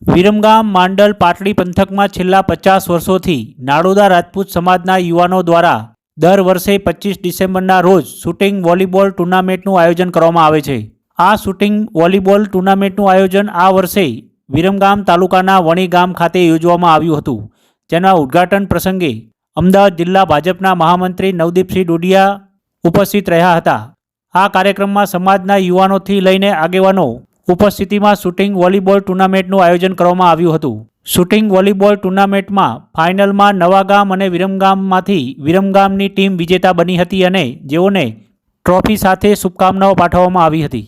વિરમગામ માંડલ પાટડી પંથકમાં છેલ્લા 50 વર્ષોથી નાડોદા રાજપૂત સમાજના યુવાનો દ્વારા દર વર્ષે 25 ડિસેમ્બરના રોજ શૂટિંગ વોલીબોલ ટુર્નામેન્ટનું આયોજન કરવામાં આવે છે। આ શૂટિંગ વોલીબોલ ટુર્નામેન્ટનું આયોજન આ વર્ષે વિરમગામ તાલુકાના વણી ગામ ખાતે યોજવામાં આવ્યું હતું, જેના ઉદ્ઘાટન પ્રસંગે અમદાવાદ જિલ્લા ભાજપના મહામંત્રી નવદીપસિંહ ડોડિયા ઉપસ્થિત રહ્યા હતા। આ કાર્યક્રમમાં સમાજના યુવાનોથી લઈને આગેવાનો ઉપસ્થિતિમાં શૂટિંગ વોલીબોલ ટુર્નામેન્ટનું આયોજન કરવામાં આવ્યું હતું। શૂટિંગ વોલીબોલ ટુર્નામેન્ટમાં ફાઇનલમાં નવાગામ અને વિરમગામમાંથી વિરમગામની ટીમ વિજેતા બની હતી અને જેઓને ટ્રોફી સાથે શુભકામનાઓ પાઠવવામાં આવી હતી।